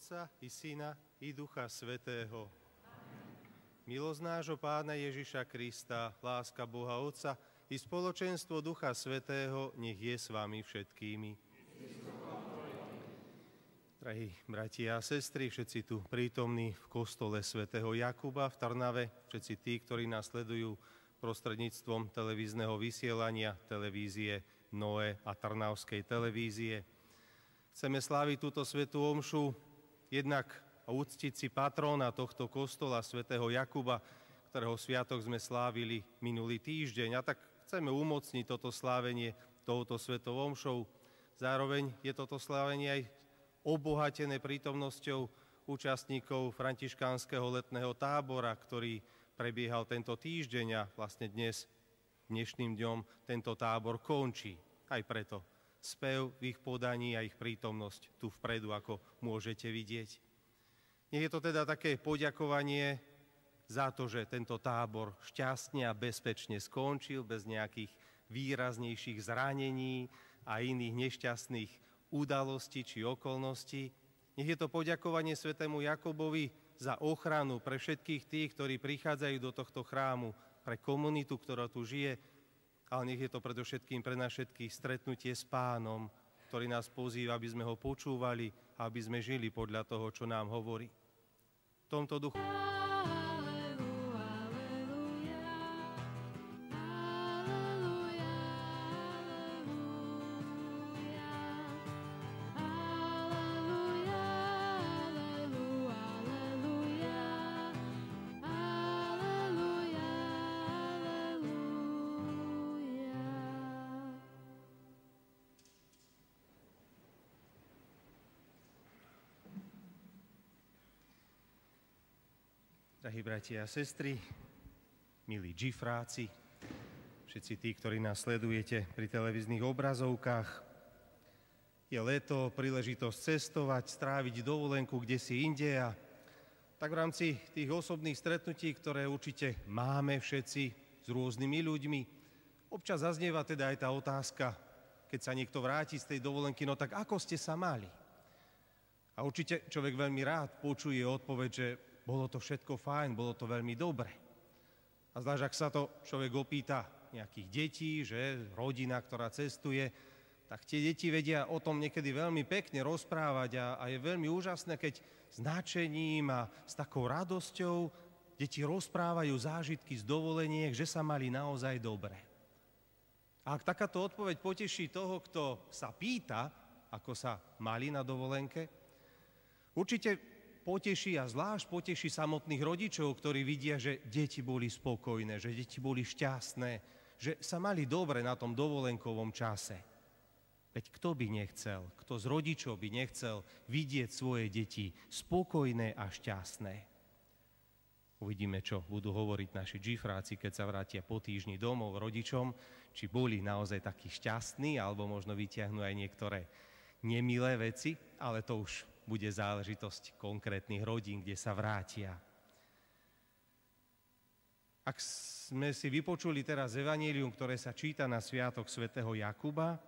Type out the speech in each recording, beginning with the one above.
Otca i Syna i Ducha Svätého. Milosť nášho Pána Ježiša Krista, láska Boha Otca i spoločenstvo Ducha Svätého nech je s vami všetkými. Drahí bratia a sestry, všetci tu prítomní v kostole svätého Jakuba v Trnave, všetci tí, ktorí nás sledujú prostredníctvom televízneho vysielania, televízie Noe a Trnavskej televízie. Chceme sláviť túto svätú omšu, jednak uctiť si patróna tohto kostola svätého Jakuba, ktorého sviatok sme slávili minulý týždeň. A tak chceme umocniť toto slávenie touto svätou omšou. Zároveň je toto slávenie aj obohatené prítomnosťou účastníkov františkánskeho letného tábora, ktorý prebiehal tento týždeň a vlastne dnešným dňom tento tábor končí. Aj preto spev v ich podaní a ich prítomnosť tu vpredu, ako môžete vidieť. Nech je to teda také poďakovanie za to, že tento tábor šťastne a bezpečne skončil, bez nejakých výraznejších zranení a iných nešťastných udalostí či okolností. Nech je to poďakovanie svätému Jakubovi za ochranu pre všetkých tých, ktorí prichádzajú do tohto chrámu, pre komunitu, ktorá tu žije, ale nech je to predovšetkým pre nás všetkých stretnutie s Pánom, ktorý nás pozýva, aby sme ho počúvali a aby sme žili podľa toho, čo nám hovorí. V tomto duchu. Drahí bratia a sestry, milí džifráci, všetci tí, ktorí nás sledujete pri televíznych obrazovkách, je leto, príležitosť cestovať, stráviť dovolenku kdesi inde a tak v rámci tých osobných stretnutí, ktoré určite máme všetci s rôznymi ľuďmi, občas zaznieva teda aj tá otázka, keď sa niekto vráti z tej dovolenky, no tak ako ste sa mali? A určite človek veľmi rád počuje odpoveď, že bolo to všetko fajn, bolo to veľmi dobre. A zvlášť, ak sa to človek opýta nejakých detí, že rodina, ktorá cestuje, tak tie deti vedia o tom niekedy veľmi pekne rozprávať a je veľmi úžasné, keď s nadšením a s takou radosťou deti rozprávajú zážitky z dovoleniek, že sa mali naozaj dobre. A ak takáto odpoveď poteší toho, kto sa pýta, ako sa mali na dovolenke, určite poteší a zvlášť poteší samotných rodičov, ktorí vidia, že deti boli spokojné, že deti boli šťastné, že sa mali dobre na tom dovolenkovom čase. Veď kto by nechcel, kto z rodičov by nechcel vidieť svoje deti spokojné a šťastné. Uvidíme, čo budú hovoriť naši džifráci, keď sa vrátia po týždni domov rodičom, či boli naozaj takí šťastní, alebo možno vyťahnú aj niektoré nemilé veci, ale to už bude záležitosť konkrétnych rodín, kde sa vrátia. Ak sme si vypočuli teraz evanjelium, ktoré sa číta na sviatok svätého Jakuba,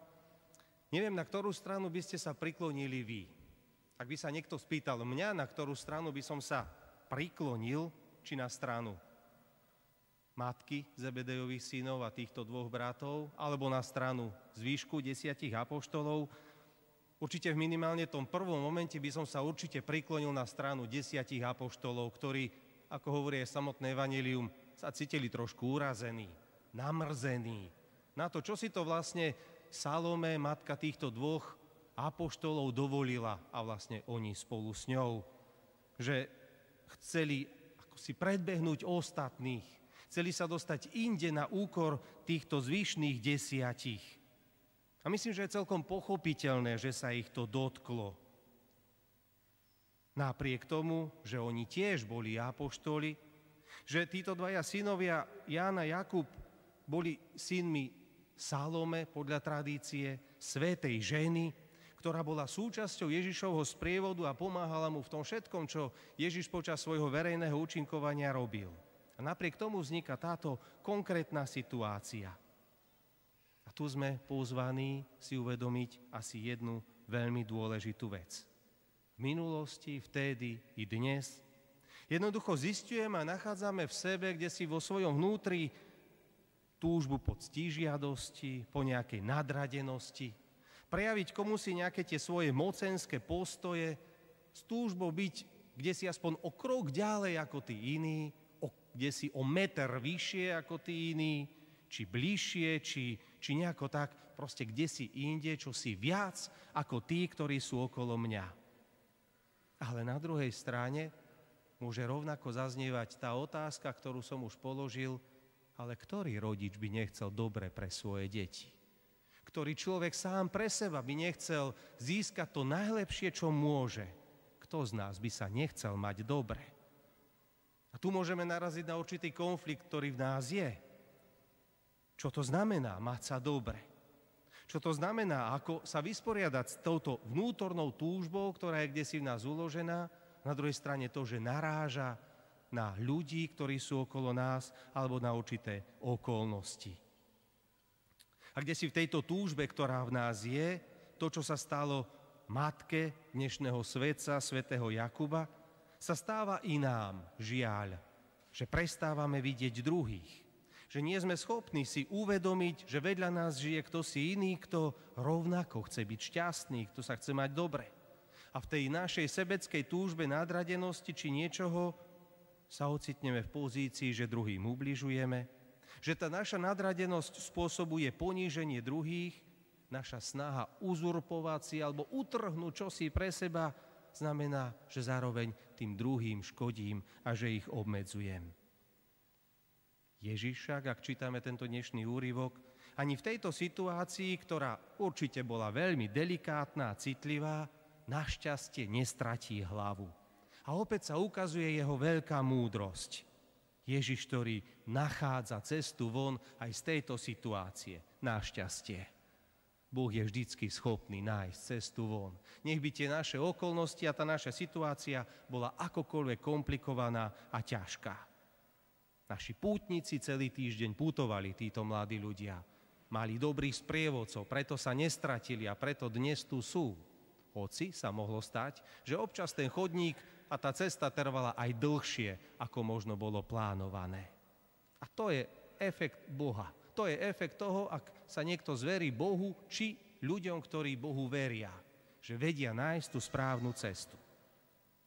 neviem, na ktorú stranu by ste sa priklonili vy. Ak by sa niekto spýtal mňa, na ktorú stranu by som sa priklonil, či na stranu matky Zebedejových synov a týchto dvoch bratov, alebo na stranu zvýšku 10 apoštolov, určite v minimálne tom prvom momente by som sa určite priklonil na stranu 10 apoštolov, ktorí, ako hovorí aj samotné evanjelium, sa cítili trošku urazení, namrzení na to, čo si to vlastne Salome, matka týchto dvoch apoštolov, dovolila a vlastne oni spolu s ňou. Že chceli ako si predbehnúť ostatných, chceli sa dostať inde na úkor týchto zvyšných 10. A myslím, že je celkom pochopiteľné, že sa ich to dotklo. Napriek tomu, že oni tiež boli apoštoli, že títo dvaja synovia, Ján a Jakub, boli synmi Salome podľa tradície, svätej ženy, ktorá bola súčasťou Ježišovho sprievodu a pomáhala mu v tom všetkom, čo Ježiš počas svojho verejného účinkovania robil. A napriek tomu vzniká táto konkrétna situácia. A tu sme pozvaní si uvedomiť asi jednu veľmi dôležitú vec. v minulosti, vtedy i dnes. Jednoducho zisťujeme a nachádzame v sebe, kde si vo svojom vnútri túžbu po ctižiadosti, po nejakej nadradenosti, prejaviť komusi nejaké tie svoje mocenské postoje, s túžbou byť kde si aspoň o krok ďalej ako tí iní, kde si o meter vyššie ako tí iní, či bližšie, či nejako tak, proste kde si inde, čo si viac ako tí, ktorí sú okolo mňa. Ale na druhej strane môže rovnako zaznievať tá otázka, ktorú som už položil, ale ktorý rodič by nechcel dobre pre svoje deti? Ktorý človek sám pre seba by nechcel získať to najlepšie, čo môže? Kto z nás by sa nechcel mať dobre? A tu môžeme naraziť na určitý konflikt, ktorý v nás je. Čo to znamená mať sa dobre? Čo to znamená, ako sa vysporiadať s touto vnútornou túžbou, ktorá je kdesi v nás uložená, na druhej strane to, že naráža na ľudí, ktorí sú okolo nás, alebo na určité okolnosti. A kdesi v tejto túžbe, ktorá v nás je, to, čo sa stalo matke dnešného svätca, svätého Jakuba, sa stáva i nám, žiaľ, že prestávame vidieť druhých. Že nie sme schopní si uvedomiť, že vedľa nás žije ktosi iný, kto rovnako chce byť šťastný, kto sa chce mať dobre. A v tej našej sebeckej túžbe nadradenosti či niečoho sa ocitneme v pozícii, že druhým ubližujeme, že tá naša nadradenosť spôsobuje poníženie druhých, naša snaha uzurpovať si alebo utrhnúť čosi pre seba znamená, že zároveň tým druhým škodím a že ich obmedzujem. Ježiš však, ak čítame tento dnešný úryvok, ani v tejto situácii, ktorá určite bola veľmi delikátna a citlivá, našťastie nestratí hlavu. A opäť sa ukazuje jeho veľká múdrosť. Ježiš, ktorý nachádza cestu von aj z tejto situácie. Našťastie. Boh je vždycky schopný nájsť cestu von. Nech by tie naše okolnosti a tá naša situácia bola akokoľvek komplikovaná a ťažká. Naši pútnici celý týždeň putovali, títo mladí ľudia. Mali dobrých sprievodcov, preto sa nestratili a preto dnes tu sú. Hoci sa mohlo stať, že občas ten chodník a tá cesta trvala aj dlhšie, ako možno bolo plánované. A to je efekt Boha. To je efekt toho, ak sa niekto zverí Bohu, či ľuďom, ktorí Bohu veria, že vedia nájsť tú správnu cestu.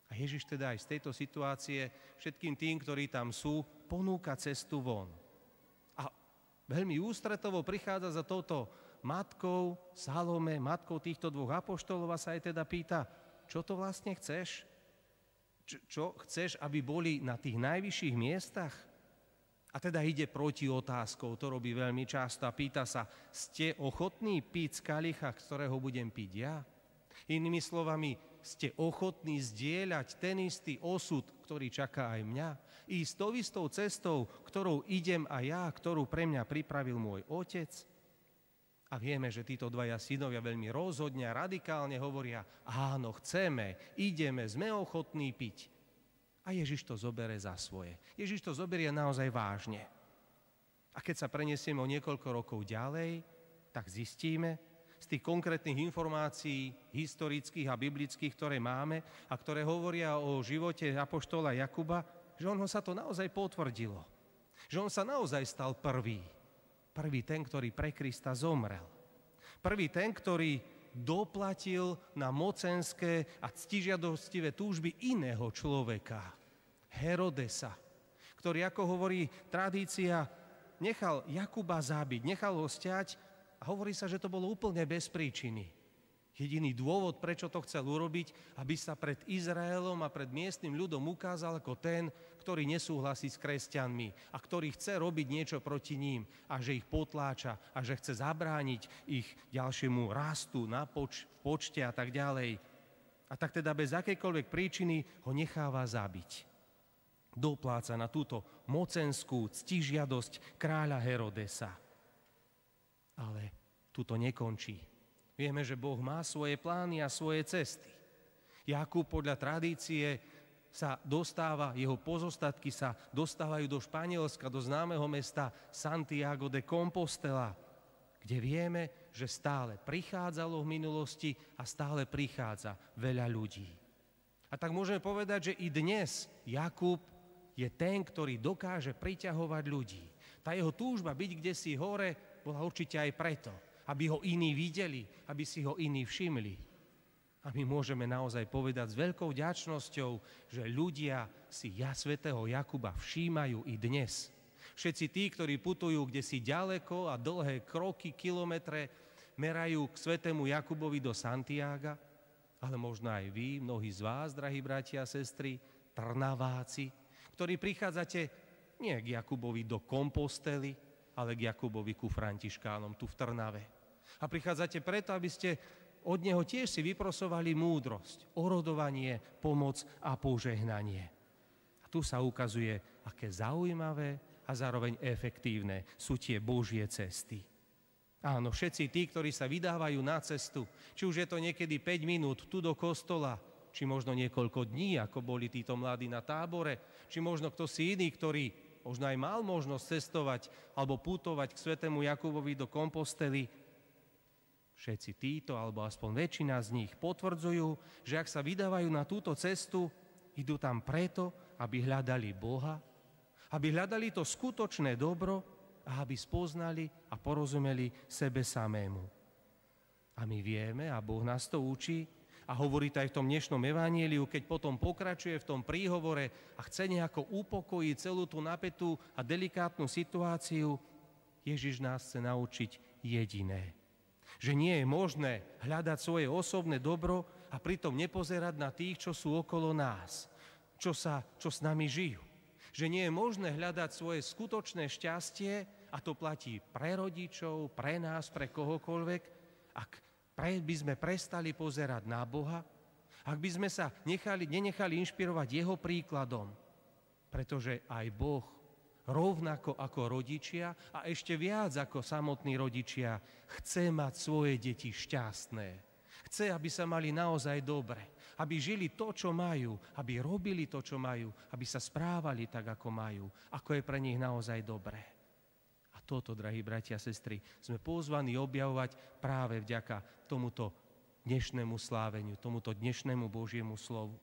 A Ježiš teda aj z tejto situácie všetkým tým, ktorí tam sú, ponúka cestu von. A veľmi ústretovo prichádza za touto matkou Salome, matkou týchto dvoch apoštolov a sa aj teda pýta, čo to vlastne chceš? Čo chceš, aby boli na tých najvyšších miestach? A teda ide proti otázkou, to robí veľmi často a pýta sa, ste ochotní piť z kalicha, z ktorého budem piť ja? Inými slovami, ste ochotní zdieľať ten istý osud, ktorý čaká aj mňa? Ísť tou istou cestou, ktorou idem aj ja, ktorú pre mňa pripravil môj otec? A vieme, že títo dvaja synovia veľmi rozhodne a radikálne hovoria, áno, chceme, ideme, sme ochotní piť. A Ježiš to zobere za svoje. Ježiš to zoberie naozaj vážne. A keď sa prenesieme o niekoľko rokov ďalej, tak zistíme z tých konkrétnych informácií historických a biblických, ktoré máme a ktoré hovoria o živote apoštola Jakuba, že ono sa to naozaj potvrdilo. Že on sa naozaj stal prvý. Prvý ten, ktorý pre Krista zomrel. Prvý ten, ktorý doplatil na mocenské a ctižiadostivé túžby iného človeka, Herodesa, ktorý, ako hovorí tradícia, nechal Jakuba zabiť, nechal ho sťať a hovorí sa, že to bolo úplne bez príčiny. Jediný dôvod, prečo to chcel urobiť, aby sa pred Izraelom a pred miestnym ľudom ukázal ako ten, ktorý nesúhlasí s kresťanmi a ktorý chce robiť niečo proti ním a že ich potláča a že chce zabrániť ich ďalšiemu rastu v počte a tak ďalej. A tak teda bez akejkoľvek príčiny ho necháva zabiť. Dopláca na túto mocenskú ctižiadosť kráľa Herodesa. Ale tu to nekončí. Vieme, že Boh má svoje plány a svoje cesty. Jakub podľa tradície sa dostáva, jeho pozostatky sa dostávajú do Španielska, do známeho mesta Santiago de Compostela, kde vieme, že stále prichádzalo v minulosti a stále prichádza veľa ľudí. A tak môžeme povedať, že i dnes Jakub je ten, ktorý dokáže priťahovať ľudí. Tá jeho túžba byť kdesi hore bola určite aj preto, aby ho iní videli, aby si ho iní všimli. A my môžeme naozaj povedať s veľkou vďačnosťou, že ľudia si svätého Jakuba všímajú i dnes. Všetci tí, ktorí putujú kdesi ďaleko a dlhé kroky, kilometre, merajú k svätému Jakubovi do Santiaga, ale možno aj vy, mnohí z vás, drahí bratia a sestry, Trnaváci, ktorí prichádzate nie k Jakubovi do Kompostely, ale k Jakubovi ku Františkánom tu v Trnave. A prichádzate preto, aby ste od neho tiež si vyprosovali múdrosť, orodovanie, pomoc a požehnanie. A tu sa ukazuje, aké zaujímavé a zároveň efektívne sú tie Božie cesty. Áno, všetci tí, ktorí sa vydávajú na cestu, či už je to niekedy 5 minút tu do kostola, či možno niekoľko dní, ako boli títo mladí na tábore, či možno kto si iný, ktorý možno aj mal možnosť cestovať alebo putovať k svätému Jakubovi do Kompostely. Všetci títo, alebo aspoň väčšina z nich, potvrdzujú, že ak sa vydávajú na túto cestu, idú tam preto, aby hľadali Boha, aby hľadali to skutočné dobro a aby spoznali a porozumeli sebe samému. A my vieme, a Boh nás to učí, a hovorí to aj v tom dnešnom evanjeliu, keď potom pokračuje v tom príhovore a chce nejako upokojiť celú tú napätú a delikátnu situáciu, Ježiš nás chce naučiť jediné. Že nie je možné hľadať svoje osobné dobro a pritom nepozerať na tých, čo sú okolo nás, čo s nami žijú. Že nie je možné hľadať svoje skutočné šťastie, a to platí pre rodičov, pre nás, pre kohokoľvek, ak by sme prestali pozerať na Boha, ak by sme sa nenechali inšpirovať jeho príkladom, pretože aj Boh, rovnako ako rodičia a ešte viac ako samotní rodičia, chce mať svoje deti šťastné. Chce, aby sa mali naozaj dobre, aby žili to, čo majú, aby robili to, čo majú, aby sa správali tak, ako majú, ako je pre nich naozaj dobré. A toto, drahí bratia a sestry, sme pozvaní objavovať práve vďaka tomuto dnešnému sláveniu, tomuto dnešnému Božiemu slovu.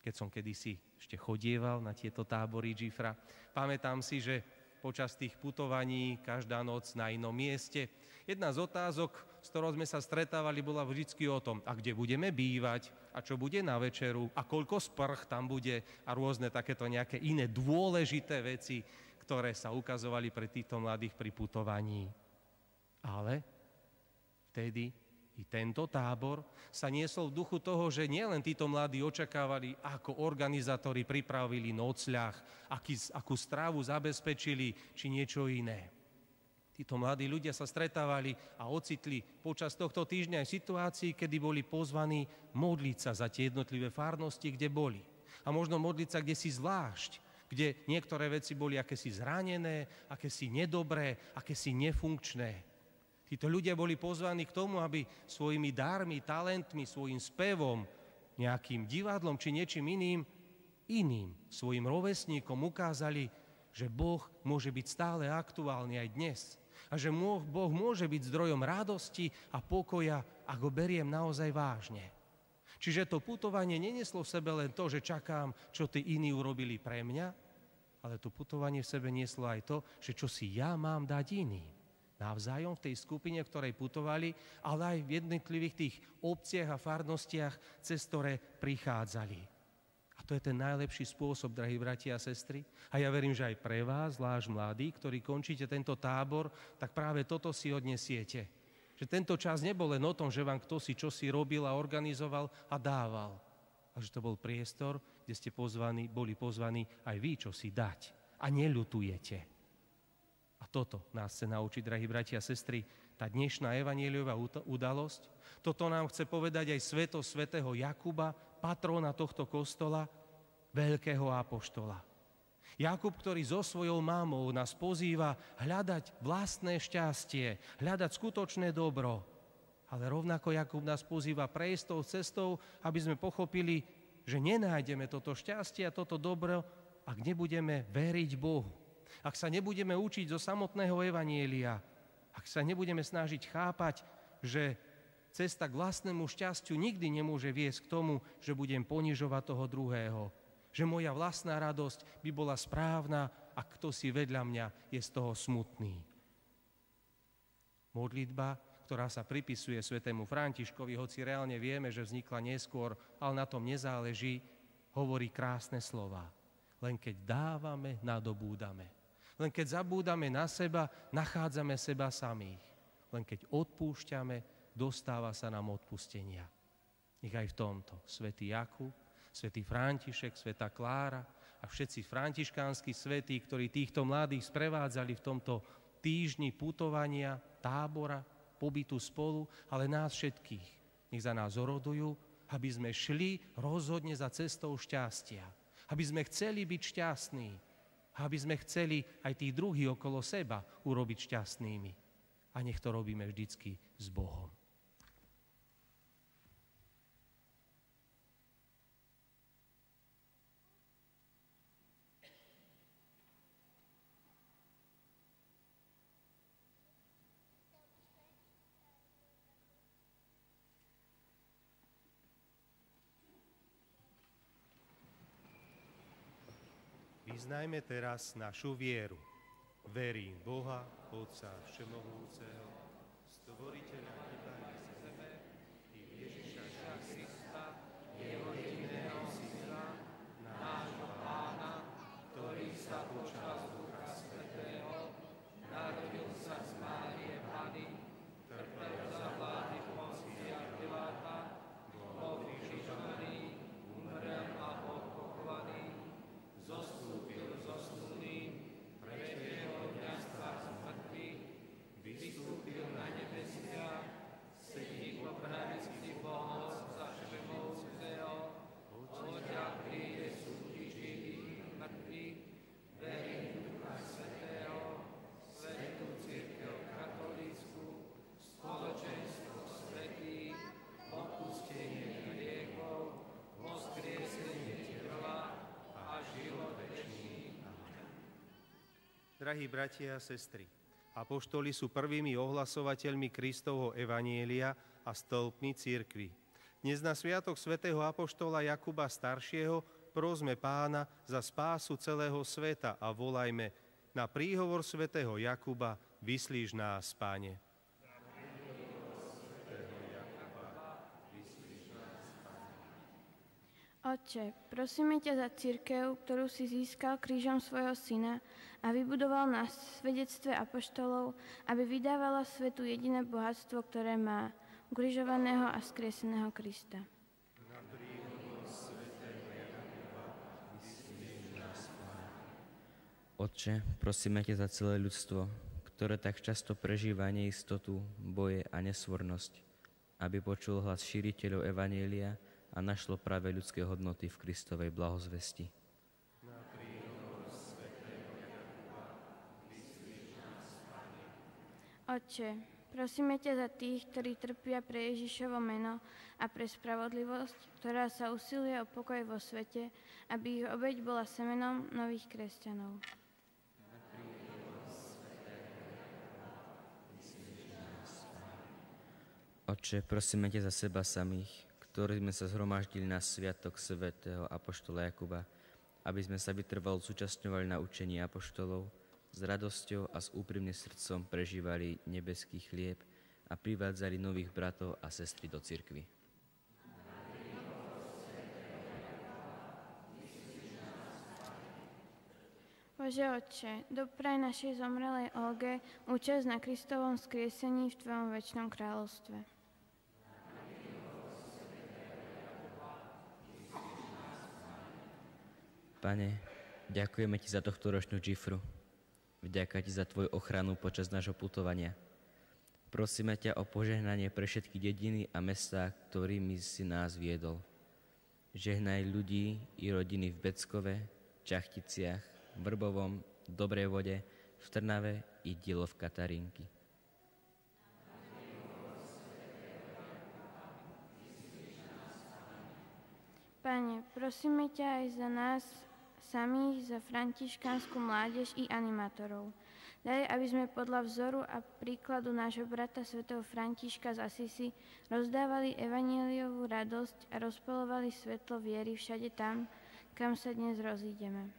Keď som kedysi ešte chodieval na tieto tábory Džifra, pamätám si, že počas tých putovaní každá noc na inom mieste jedna z otázok, s ktorou sme sa stretávali, bola vždycky o tom, a kde budeme bývať, a čo bude na večeru, a koľko sprch tam bude a rôzne takéto nejaké iné dôležité veci, ktoré sa ukazovali pre týchto mladých pri putovaní. Ale vtedy i tento tábor sa niesol v duchu toho, že nielen títo mladí očakávali, ako organizátori pripravili nocľah, akú strávu zabezpečili, či niečo iné. Títo mladí ľudia sa stretávali a ocitli počas tohto týždňa aj v situácii, kedy boli pozvaní modliť sa za tie jednotlivé farnosti, kde boli. A možno modliť sa kdesi zvlášť, kde niektoré veci boli akési zranené, akési nedobré, akési nefunkčné. Títo ľudia boli pozvaní k tomu, aby svojimi dármi, talentmi, svojim spevom, nejakým divadlom či niečím iným svojim rovesníkom ukázali, že Boh môže byť stále aktuálny aj dnes a že Boh môže byť zdrojom radosti a pokoja, ak ho beriem naozaj vážne. Čiže to putovanie nenieslo v sebe len to, že čakám, čo tí iní urobili pre mňa, ale to putovanie v sebe nieslo aj to, že čo si ja mám dať iným. Navzájom v tej skupine, v ktorej putovali, ale aj v jednotlivých tých obciach a farnostiach, cez ktoré prichádzali. A to je ten najlepší spôsob, drahí bratia a sestry. A ja verím, že aj pre vás, zvlášť mladí, ktorí končíte tento tábor, tak práve toto si odnesiete. Že tento čas nebol len o tom, že vám kto si čo si robil a organizoval a dával. A že to bol priestor, kde ste boli pozvaní aj vy, čo si dať. A neľutujete. A toto nás chce naučiť, drahí bratia a sestry, tá dnešná evanjeliová udalosť. Toto nám chce povedať aj svätého Jakuba, patróna tohto kostola, veľkého apoštola. Jakub, ktorý so svojou mamou nás pozýva hľadať vlastné šťastie, hľadať skutočné dobro. Ale rovnako Jakub nás pozýva prejsť tou cestou, aby sme pochopili, že nenájdeme toto šťastie a toto dobro, ak nebudeme veriť Bohu. Ak sa nebudeme učiť zo samotného evanjelia, ak sa nebudeme snažiť chápať, že cesta k vlastnému šťastiu nikdy nemôže viesť k tomu, že budem ponižovať toho druhého. Že moja vlastná radosť by bola správna a kto si vedľa mňa je z toho smutný. Modlitba, ktorá sa pripisuje svätému Františkovi, hoci reálne vieme, že vznikla neskôr, ale na tom nezáleží, hovorí krásne slova. Len keď dávame, nadobúdame. Len keď zabúdame na seba, nachádzame seba samých. Len keď odpúšťame, dostáva sa nám odpustenia. Nech aj v tomto svätý Jakub, svätý František, svätá Klára a všetci františkánsky svätí, ktorí týchto mladých sprevádzali v tomto týždni putovania, tábora, pobytu spolu, ale nás všetkých. Nech za nás orodujú, aby sme šli rozhodne za cestou šťastia. Aby sme chceli byť šťastní. Aby sme chceli aj tých druhých okolo seba urobiť šťastnými. A nech to robíme vždycky s Bohom. Vyznajme teraz našu vieru. Verím Boha, Otca Všemohúceho, Stvoriteľa neba i zeme, i Ježiša Krista, jeho jediného Syna, nášho Pána, ktorý sa počal z Ducha Svätého, narodil sa z Márie Panny, trpel za vlády Poncia Piláta, bol ukrižovaný, umrel a bol pochovaný, zostúpil zo smrti, tretieho dňa vstal z mŕtvych, vystúpil na nebesia, sedí po pravici Boha Otca Všemohúceho, odtiaľ príde súdiť živých a mŕtvych, verím v Ducha Svätého, svätú cirkev katolícku, spoločenstvo svätých, odpustenie hriechov, vzkriesenie tela a život večný. Drahí bratia a sestry, apoštoli sú prvými ohlasovateľmi Kristovho evanjelia a stĺpmi cirkvi. Dnes na sviatok svätého apoštola Jakuba staršieho prosme Pána za spásu celého sveta a volajme: na príhovor svätého Jakuba vyslíš nás, Pane. Otče, prosíme ťa za cirkev, ktorú si získal krížom svojho syna a vybudoval na svedectve apoštolov, aby vydávala svetu jediné bohatstvo, ktoré má, ukrižovaného a vzkrieseného Krista. Otče, prosíme ťa za celé ľudstvo, ktoré tak často prežíva neistotu, boje a nesvornosť, aby počul hlas šíriteľov evanjelia a našlo práve ľudské hodnoty v Kristovej blahozvesti. Otče, prosíme ťa za tých, ktorí trpia pre Ježišovo meno a pre spravodlivosť, ktorá sa usiluje o pokoj vo svete, aby ich obeť bola semenom nových kresťanov. Otče, prosíme ťa za seba samých, ktorí sme sa zhromaždili na sviatok svätého apoštola Jakuba, aby sme sa vytrvalo zúčastňovali na učení apoštolov, s radosťou a s úprimným srdcom prežívali nebeský chlieb a privádzali nových bratov a sestry do cirkvi. Bože Otče, dopraj našej zomrelej Olge účasť na Kristovom vzkriesení v Tvojom večnom kráľovstve. Pane, ďakujeme Ti za tohto ročnú džifru. Vďaka Ti za Tvoju ochranu počas nášho putovania. Prosíme ťa o požehnanie pre všetky dediny a mestá, ktorými si nás viedol. Žehnaj ľudí i rodiny v Beckove, Čachticiach, Vrbovom, Dobrej Vode, v Trnave i Dielo v Katarínky. Pane, prosíme ťa aj za nás samých, za františkánsku mládež i animátorov. Daj, aby sme podľa vzoru a príkladu nášho brata svätého Františka z Asisi rozdávali evanjeliovú radosť a rozpaľovali svetlo viery všade tam, kam sa dnes rozídeme.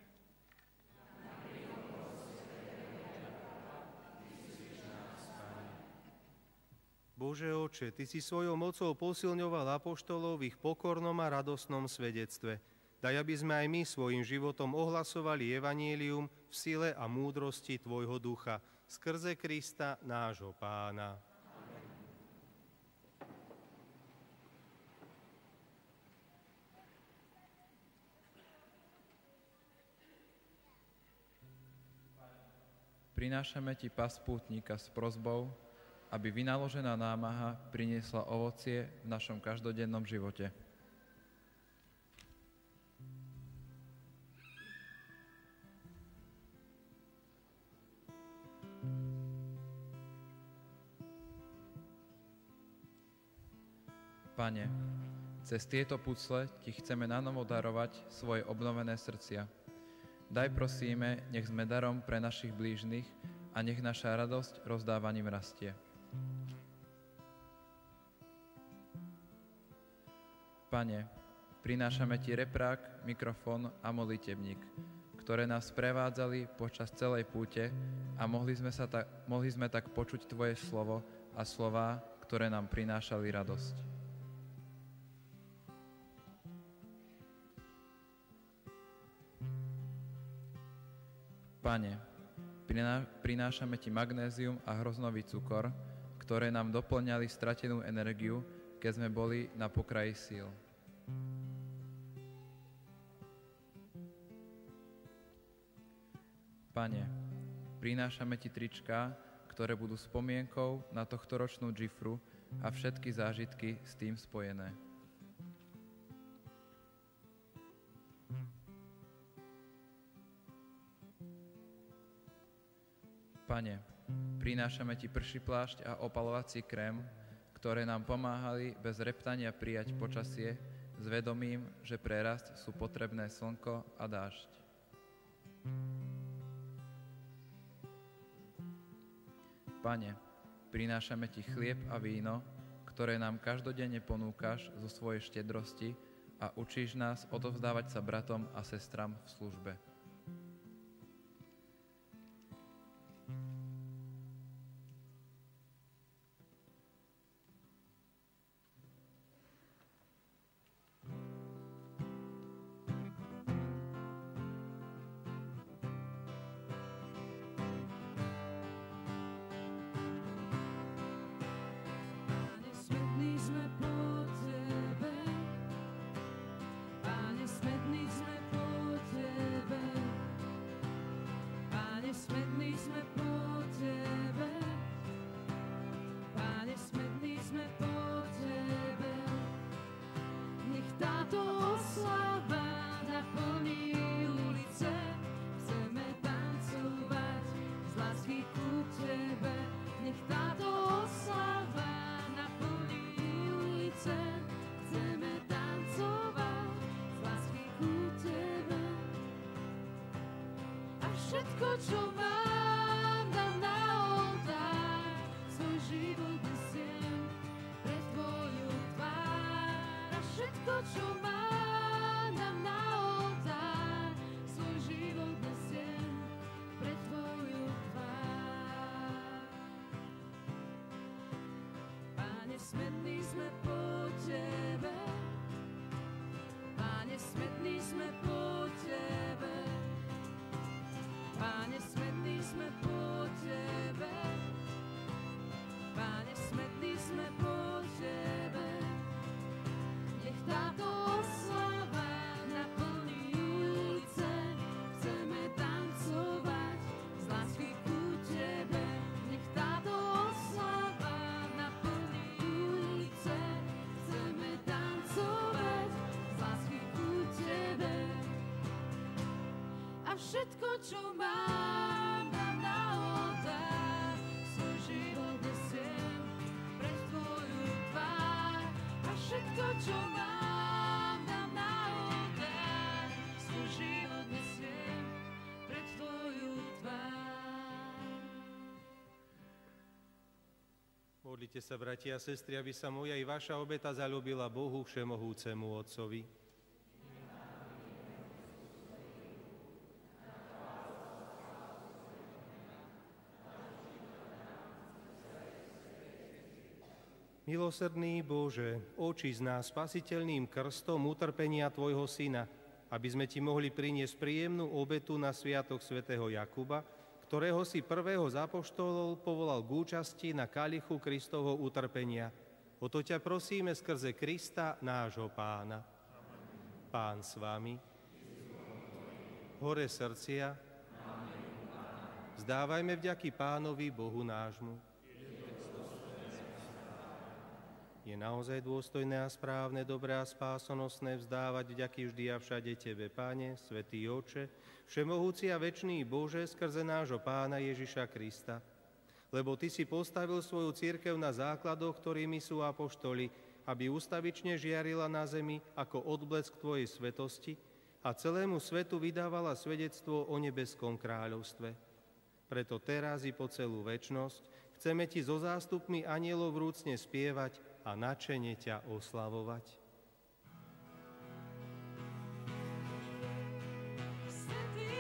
Bože Oče, Ty si svojou mocou posilňoval apoštolov v ich pokornom a radostnom svedectve. Daj, aby sme aj my svojim životom ohlasovali evanjelium v sile a múdrosti Tvojho ducha, skrze Krista, nášho Pána. Prinášame Ti pas pútnika s prosbou, aby vynaložená námaha priniesla ovocie v našom každodennom živote. Pane, cez tieto pucle Ti chceme nanovo darovať svoje obnovené srdcia. Daj, prosíme, nech sme darom pre našich blížnych a nech naša radosť rozdávaním rastie. Pane, prinášame Ti reprák, mikrofón a modlitebník, ktoré nás prevádzali počas celej púte a mohli sme tak počuť Tvoje slovo a slová, ktoré nám prinášali radosť. Pane, prinášame Ti magnézium a hroznový cukor, ktoré nám doplňali stratenú energiu, keď sme boli na pokraji síl. Pane, prinášame Ti tričká, ktoré budú spomienkou na tohtoročnú džifru a všetky zážitky s tým spojené. Pane, prinášame Ti prší plášť a opalovací krém, ktoré nám pomáhali bez reptania prijať počasie s vedomím, že pre rast sú potrebné slnko a dážď. Pane, prinášame Ti chlieb a víno, ktoré nám každodenne ponúkaš zo svojej štedrosti a učíš nás odovzdávať sa bratom a sestram v službe. Všetko, čo mám, dám na oltár, svoj život nesiem pred Tvoju tvár. A všetko, čo mám, dám na oltár, svoj život nesiem pred Tvoju tvár. Páne, smední sme po Tebe, Páne, smední sme po Tebe, Páne, smední sme po Tebe, Páne, smední sme po Tebe. Nech táto oslava naplní ulice, chceme tancovať z lásky ku Tebe. Nech táto oslava naplní ulice, chceme tancovať z lásky ku Tebe. A všetko, čo mám, dám na oltár, svoj život nesiem pred Tvoju tvár. A všetko, čo mám, dám na oltár, svoj život nesiem pred Tvoju tvár. Modlite sa, bratia a sestry, aby sa moja i vaša obeta zaľúbila Bohu Všemohúcemu Otcovi. Milosrdný Bože, očísť nás spasiteľným krstom utrpenia Tvojho Syna, aby sme Ti mohli priniesť príjemnú obetu na sviatok svätého Jakuba, ktorého si prvého z apoštolov povolal k účasti na kalichu Kristovho utrpenia. O to ťa prosíme skrze Krista, nášho Pána. Pán s vami. Hore srdcia. Vzdávajme vďaky Pánovi Bohu nášmu. Je naozaj dôstojné a správne, dobré a spásonosné vzdávať vďaky vždy a všade Tebe, Pane, Svätý Oče, Všemohúci a večný Bože, skrze nášho Pána Ježiša Krista. Lebo Ty si postavil svoju cirkev na základoch, ktorými sú apoštoli, aby ustavične žiarila na zemi ako odblesk Tvojej svetosti a celému svetu vydávala svedectvo o nebeskom kráľovstve. Preto teraz i po celú večnosť chceme Ti so zástupmi anielov vrúcne spievať a nadšene ťa oslavovať. Svätý,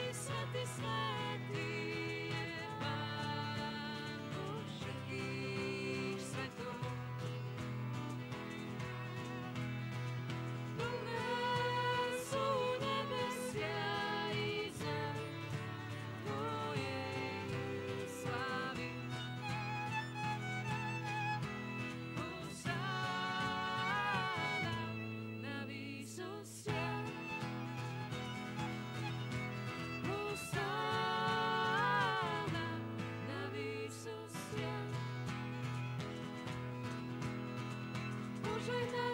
svätý, svätý je Pán Boh všetkých svetov. Plné sú nebesia i zem Tvojej slávy. Požehnaj